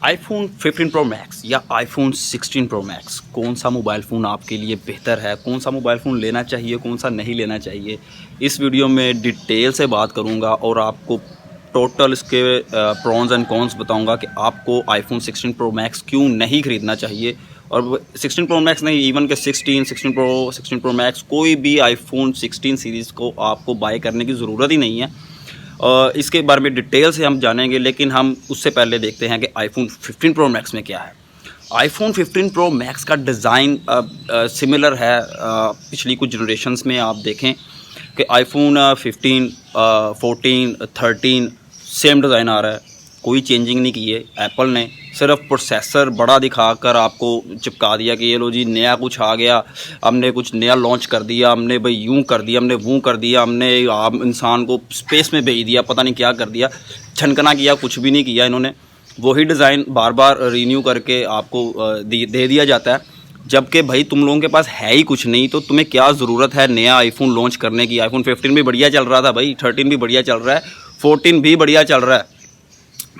IPhone 15 pro max या iPhone 16 pro max, कौन सा मोबाइल फ़ोन आपके लिए बेहतर है, कौन सा मोबाइल फ़ोन लेना चाहिए, कौन सा नहीं लेना चाहिए, इस वीडियो में डिटेल से बात करूंगा और आपको टोटल इसके प्रॉन्स एंड कॉन्स बताऊंगा कि आपको आईफोन 16 प्रो मैक्स क्यों नहीं ख़रीदना चाहिए। और 16 प्रो मैक्स नहीं, इवन के 16 प्रो मैक्स, कोई भी आईफोन 16 सीरीज़ को आपको बाय करने की ज़रूरत ही नहीं है। इसके बारे में डिटेल से हम जानेंगे, लेकिन हम उससे पहले देखते हैं कि आईफोन 15 प्रो मैक्स में क्या है। आईफोन 15 प्रो मैक्स का डिज़ाइन सिमिलर है पिछली कुछ जनरेशन्स में। आप देखें कि आईफोन 15, 14, 13 सेम डिज़ाइन आ रहा है, कोई चेंजिंग नहीं की है एप्पल ने। सिर्फ प्रोसेसर बड़ा दिखाकर आपको चिपका दिया कि ये लो जी नया कुछ आ गया, हमने कुछ नया लॉन्च कर दिया, हमने भाई यूं कर दिया, हमने वो कर दिया, हमने आम इंसान को स्पेस में भेज दिया, पता नहीं क्या कर दिया, छनकना किया, कुछ भी नहीं किया इन्होंने। वही डिज़ाइन बार बार रीन्यू करके आपको दे दिया जाता है, जबकि भाई तुम लोगों के पास है ही कुछ नहीं, तो तुम्हें क्या ज़रूरत है नया आईफोन लॉन्च करने की। आईफोन 15 भी बढ़िया चल रहा था भाई, 13 भी बढ़िया चल रहा है, 14 भी बढ़िया चल रहा है।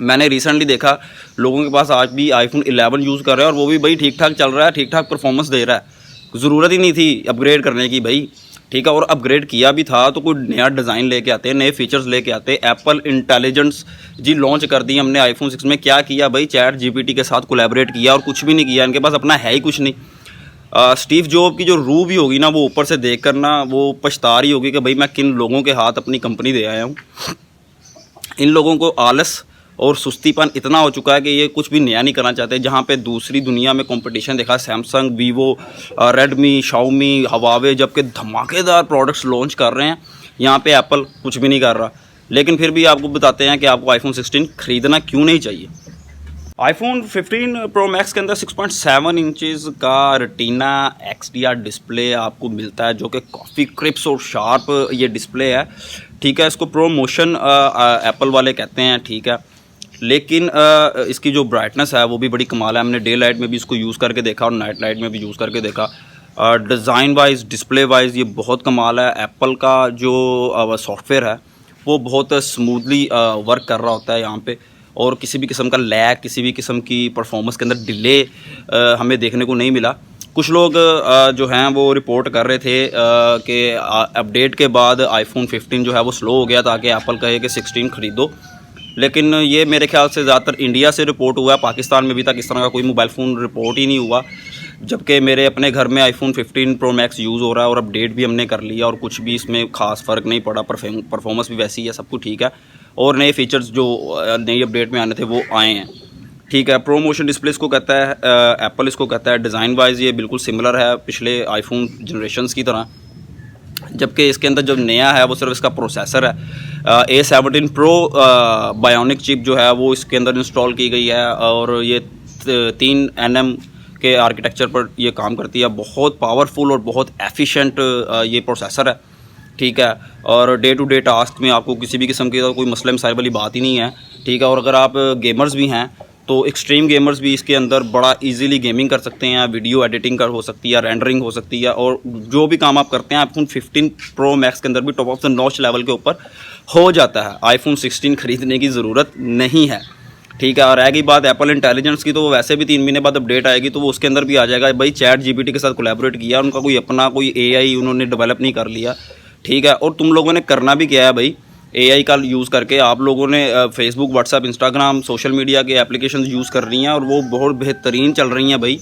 मैंने रिसेंटली देखा लोगों के पास आज भी आईफोन 11 यूज़ कर रहे हैं और वो भी भाई ठीक ठाक चल रहा है, ठीक ठाक परफॉर्मेंस दे रहा है। ज़रूरत ही नहीं थी अपग्रेड करने की भाई, ठीक है। और अपग्रेड किया भी था तो कोई नया डिज़ाइन लेके आते, नए फीचर्स लेके आते। एप्पल इंटेलिजेंस जी लॉन्च कर दी हमने आईफोन 6 में, क्या किया भाई, चैट जीपीटी के साथ कोलैबोरेट किया और कुछ भी नहीं किया। इनके पास अपना है ही कुछ नहीं। स्टीव जॉब की जो रूह भी होगी ना, वो ऊपर से देख कर ना वो पछता रही होगी कि भाई मैं किन लोगों के हाथ अपनी कंपनी दे आया हूँ। इन लोगों को आलस और सुस्तीपन इतना हो चुका है कि ये कुछ भी नया नहीं करना चाहते। जहाँ पे दूसरी दुनिया में कंपटीशन देखा, Samsung, Vivo, Redmi, Xiaomi, Huawei, जबकि धमाकेदार प्रोडक्ट्स लॉन्च कर रहे हैं, यहाँ पे एप्पल कुछ भी नहीं कर रहा। लेकिन फिर भी आपको बताते हैं कि आपको आईफोन 16 ख़रीदना क्यों नहीं चाहिए। आईफोन 15 प्रो मैक्स के अंदर 6.7 इंचज़ का रेटिना XDR डिस्प्ले आपको मिलता है, जो कि काफ़ी क्रिप्स और शार्प ये डिस्प्ले है, ठीक है। इसको प्रो मोशन एप्पल वाले कहते हैं, ठीक है। लेकिन इसकी जो ब्राइटनेस है वो भी बड़ी कमाल है। हमने डे लाइट में भी इसको यूज़ करके देखा और नाइट लाइट में भी यूज़ करके देखा। डिज़ाइन वाइज, डिस्प्ले वाइज ये बहुत कमाल है। एप्पल का जो सॉफ्टवेयर है वो बहुत स्मूथली वर्क कर रहा होता है यहाँ पे, और किसी भी किस्म का लैग, किसी भी किस्म की परफॉर्मेंस के अंदर डिले हमें देखने को नहीं मिला। कुछ लोग जो हैं वो रिपोर्ट कर रहे थे कि अपडेट के बाद आईफोन 15 जो है वो स्लो हो गया ताकि एप्पल कहे कि 16 ख़रीदो, लेकिन ये मेरे ख्याल से ज़्यादातर इंडिया से रिपोर्ट हुआ है। पाकिस्तान में अभी तक इस तरह का कोई मोबाइल फ़ोन रिपोर्ट ही नहीं हुआ, जबकि मेरे अपने घर में आईफोन 15 प्रो मैक्स यूज़ हो रहा है और अपडेट भी हमने कर लिया और कुछ भी इसमें ख़ास फ़र्क नहीं पड़ा। परफॉर्मेंस भी वैसी है, सब कुछ ठीक है, और नए फीचर्स जो नई अपडेट में आने थे वो आए हैं, ठीक है। प्रो मोशन डिस्प्ले इसको कहता है एप्पल, इसको कहता है। डिज़ाइन वाइज ये बिल्कुल सिमिलर है पिछले आईफोन जनरेशन्स की तरह, जबकि इसके अंदर जो नया है वो सिर्फ इसका प्रोसेसर है। A17 प्रो बायोनिक चिप जो है वो इसके अंदर इंस्टॉल की गई है, और ये 3 nm के आर्किटेक्चर पर ये काम करती है। बहुत पावरफुल और बहुत एफिशिएंट ये प्रोसेसर है, ठीक है। और डे टू डे टास्क में आपको किसी भी किस्म की कोई मसले मसाइल वाली बात ही नहीं है, ठीक है। और अगर आप गेमर्स भी हैं तो एक्सट्रीम गेमर्स भी इसके अंदर बड़ा इजीली गेमिंग कर सकते हैं, वीडियो एडिटिंग कर हो सकती है, रेंडरिंग हो सकती है, और जो भी काम आप करते हैं आईफोन 15 प्रो मैक्स के अंदर भी top of the notch level के ऊपर हो जाता है। आईफोन 16 ख़रीदने की ज़रूरत नहीं है, ठीक है। और रहेगी बात एप्पल इंटेलिजेंस की, तो वो वैसे भी 3 महीने बाद अपडेट आएगी तो वो उसके अंदर भी आ जाएगा। भाई चैट जीपीटी के साथ कोलैबोरेट किया, उनका कोई अपना कोई AI उन्होंने डेवलप नहीं कर लिया, ठीक है। और तुम लोगों ने करना भी क्या है भाई, AI का यूज़ करके आप लोगों ने Facebook, WhatsApp, Instagram, social media के एप्लीकेशंस यूज़ कर रही हैं और वो बहुत बेहतरीन चल रही हैं भाई।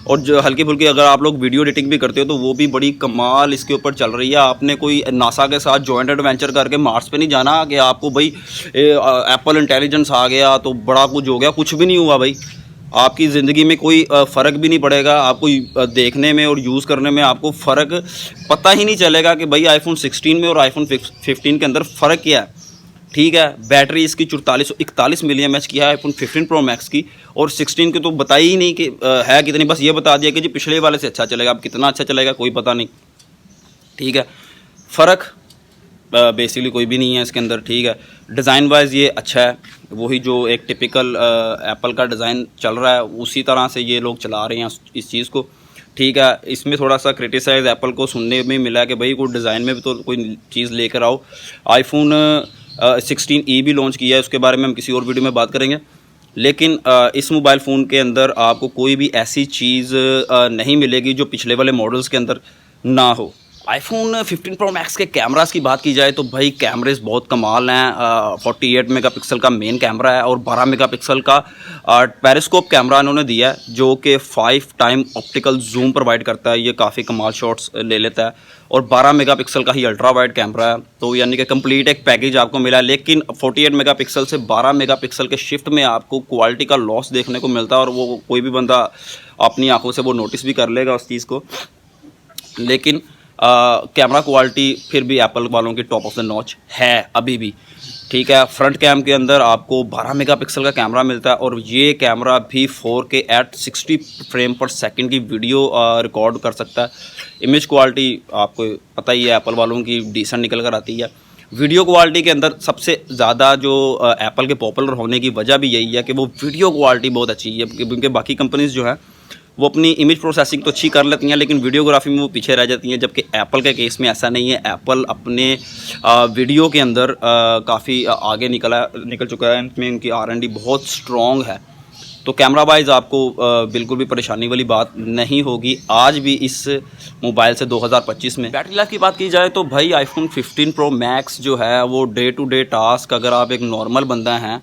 और जो हल्की फुल्की अगर आप लोग वीडियो एडिटिंग भी करते हो तो वो भी बड़ी कमाल इसके ऊपर चल रही है। आपने कोई नासा के साथ जॉइंट एडवेंचर करके मार्स पे नहीं जाना कि आपको भाई एप्पल इंटेलिजेंस आ गया तो बड़ा कुछ हो गया, कुछ भी नहीं हुआ भाई। आपकी ज़िंदगी में कोई फ़र्क भी नहीं पड़ेगा, आपको देखने में और यूज़ करने में आपको फ़र्क पता ही नहीं चलेगा कि भाई आईफोन 16 में और आईफोन 15 के अंदर फ़र्क क्या है, ठीक है। बैटरी इसकी 41 मिली एम एच की है आईफोन 15 प्रो मैक्स की, और 16 की तो बताई ही नहीं कि है कितनी, बस ये बता दिया कि जी पिछले वाले से अच्छा चलेगा। अब कितना अच्छा चलेगा कोई पता नहीं, ठीक है। फ़र्क बेसिकली कोई भी नहीं है इसके अंदर, ठीक है। डिज़ाइन वाइज ये अच्छा है, वही जो एक टिपिकल एप्पल का डिज़ाइन चल रहा है उसी तरह से ये लोग चला रहे हैं इस चीज़ को, ठीक है। इसमें थोड़ा सा क्रिटिसाइज़ एप्पल को सुनने में मिला कि भाई कोई डिज़ाइन में भी तो कोई चीज़ लेकर आओ। आईफोन 16e भी लॉन्च किया है, उसके बारे में हम किसी और वीडियो में बात करेंगे। लेकिन इस मोबाइल फ़ोन के अंदर आपको कोई भी ऐसी चीज़ नहीं मिलेगी जो पिछले वाले मॉडल्स के अंदर ना हो। आईफोन 15 प्रो मैक्स के कैमरास की बात की जाए तो भाई कैमरेज बहुत कमाल हैं। 48 मेगापिक्सल का मेन कैमरा है और 12 मेगापिक्सल का पेरिस्कोप कैमरा इन्होंने दिया है जो कि 5 टाइम ऑप्टिकल जूम प्रोवाइड करता है। ये काफ़ी कमाल शॉट्स ले लेता है और 12 मेगापिक्सल का ही अल्ट्रा वाइड कैमरा है, तो यानी कि कंप्लीट एक पैकेज आपको मिला है। लेकिन 48 मेगापिक्सल से 12 मेगापिक्सल के शिफ्ट में आपको क्वालिटी का लॉस देखने को मिलता है और वो कोई भी बंदा अपनी आंखों से वो नोटिस भी कर लेगा उस चीज़ को। लेकिन कैमरा क्वालिटी फिर भी एप्पल वालों की टॉप ऑफ द नॉच है अभी भी, ठीक है। फ्रंट कैम के अंदर आपको 12 मेगापिक्सल का कैमरा मिलता है और ये कैमरा भी 4K एट 60 फ्रेम पर सेकंड की वीडियो रिकॉर्ड कर सकता है। इमेज क्वालिटी आपको पता ही है एप्पल वालों की डिसेंट निकल कर आती है। वीडियो क्वालिटी के अंदर सबसे ज़्यादा जो एप्पल के पॉपुलर होने की वजह भी यही है कि वो वीडियो क्वालिटी बहुत अच्छी है, क्योंकि बाकी कंपनीज़ जो है वो अपनी इमेज प्रोसेसिंग तो अच्छी कर लेती हैं लेकिन वीडियोग्राफी में वो पीछे रह जाती हैं, जबकि एप्पल के केस में ऐसा नहीं है। एप्पल अपने वीडियो के अंदर काफ़ी आगे निकल चुका है, इनमें इनकी R&D बहुत स्ट्रॉन्ग है। तो कैमरा वाइज आपको बिल्कुल भी परेशानी वाली बात नहीं होगी आज भी इस मोबाइल से 2025 में। बैटरी लाइफ की बात की जाए तो भाई आईफोन 15 प्रो मैक्स जो है वो डे टू डे टास्क, अगर आप एक नॉर्मल बंदा हैं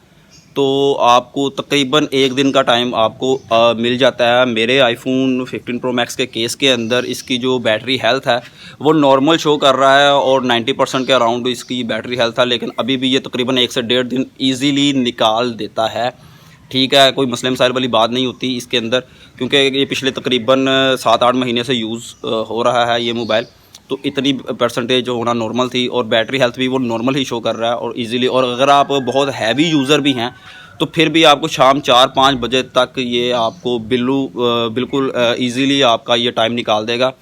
तो आपको तकरीबन एक दिन का टाइम आपको मिल जाता है। मेरे आईफोन 15 प्रो मैक्स के केस के अंदर इसकी जो बैटरी हेल्थ है वो नॉर्मल शो कर रहा है और 90% के अराउंड इसकी बैटरी हेल्थ है, लेकिन अभी भी ये तकरीबन 1 से 1.5 दिन ईज़िली निकाल देता है, ठीक है। कोई मसले मसाइल वाली बात नहीं होती इसके अंदर, क्योंकि ये पिछले तकरीबन 7-8 महीने से यूज़ हो रहा है ये मोबाइल, तो इतनी परसेंटेज होना नॉर्मल थी और बैटरी हेल्थ भी वो नॉर्मल ही शो कर रहा है और इजीली। और अगर आप बहुत हैवी यूज़र भी हैं तो फिर भी आपको शाम 4-5 बजे तक ये आपको बिल्कुल ईजीली आपका ये टाइम निकाल देगा।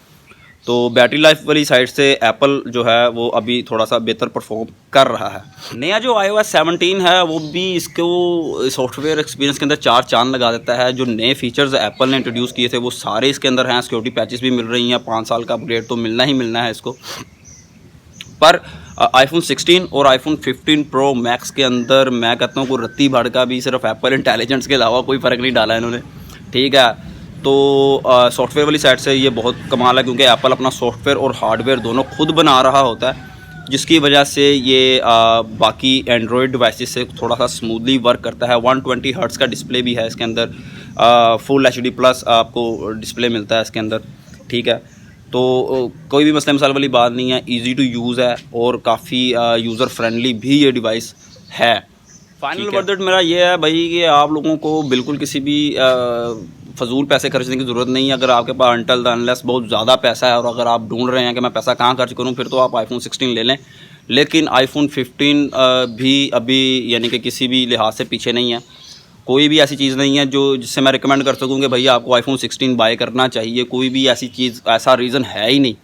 तो बैटरी लाइफ वाली साइड से एप्पल जो है वो अभी थोड़ा सा बेहतर परफॉर्म कर रहा है। नया जो iOS 17 है वो भी इसको सॉफ्टवेयर एक्सपीरियंस के अंदर 4 चांद लगा देता है। जो नए फीचर्स एप्पल ने इंट्रोड्यूस किए थे वो सारे इसके अंदर हैं। सिक्योरिटी पैचेस भी मिल रही हैं, 5 साल का अपग्रेड तो मिलना ही मिलना है इसको। पर आईफोन 16 और आईफोन 15 प्रो मैक्स के अंदर मैं कहता हूँ को रत्ती भर का भी सिर्फ एप्पल इंटेलिजेंस के अलावा कोई फ़र्क नहीं डाला इन्होंने, ठीक है। तो सॉफ्टवेयर वाली साइड से ये बहुत कमाल है, क्योंकि एप्पल अपना सॉफ्टवेयर और हार्डवेयर दोनों खुद बना रहा होता है, जिसकी वजह से ये बाकी एंड्रॉयड डिवाइसेस से थोड़ा सा स्मूथली वर्क करता है। 120 हर्ट्ज़ का डिस्प्ले भी है इसके अंदर, फुल HD प्लस आपको डिस्प्ले मिलता है इसके अंदर, ठीक है। तो कोई भी मसले मसाइल वाली बात नहीं है, इजी टू यूज़ है और काफ़ी यूज़र फ्रेंडली भी ये डिवाइस है। फाइनल वर्डिक्ट मेरा ये है भाई कि आप लोगों को बिल्कुल किसी भी फजूल पैसे खर्चने की ज़रूरत नहीं है। अगर आपके पास अनटिल द अनलेस बहुत ज़्यादा पैसा है और अगर आप ढूंढ रहे हैं कि मैं पैसा कहाँ खर्च करूँ, फिर तो आप आईफोन 16 ले लें। लेकिन आईफोन 15 भी अभी यानी कि किसी भी लिहाज से पीछे नहीं है। कोई भी ऐसी चीज़ नहीं है जो जिससे मैं रिकमेंड कर सकूँ कि भैया आपको आईफोन 16 बाय करना चाहिए। कोई भी ऐसी चीज़, ऐसा रीज़न है ही नहीं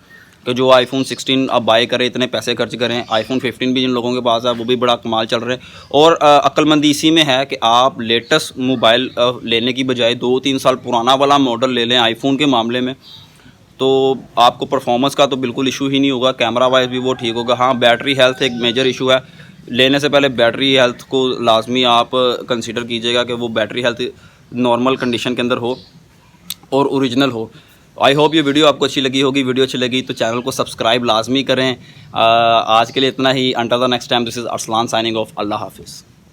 कि जो आईफोन 16 अब बाय करें, इतने पैसे खर्च करें। आईफोन 15 भी जिन लोगों के पास है वो भी बड़ा कमाल चल रहे हैं। और अक्लमंदी इसी में है कि आप लेटेस्ट मोबाइल लेने की बजाय 2-3 साल पुराना वाला मॉडल ले लें आईफोन के मामले में, तो आपको परफॉर्मेंस का तो बिल्कुल इशू ही नहीं होगा, कैमरा वाइज भी वो ठीक होगा। हाँ, बैटरी हेल्थ एक मेजर इशू है। लेने से पहले बैटरी हेल्थ को लाजमी आप कंसीडर कीजिएगा कि वो बैटरी हेल्थ नॉर्मल कंडीशन के अंदर हो और ओरिजिनल हो। आई होप ये वीडियो आपको अच्छी लगी होगी। वीडियो अच्छी लगी तो चैनल को सब्सक्राइब लाजमी करें। आज के लिए इतना ही। Until the next time, this is Arsalan signing off. Allah हाफिज़।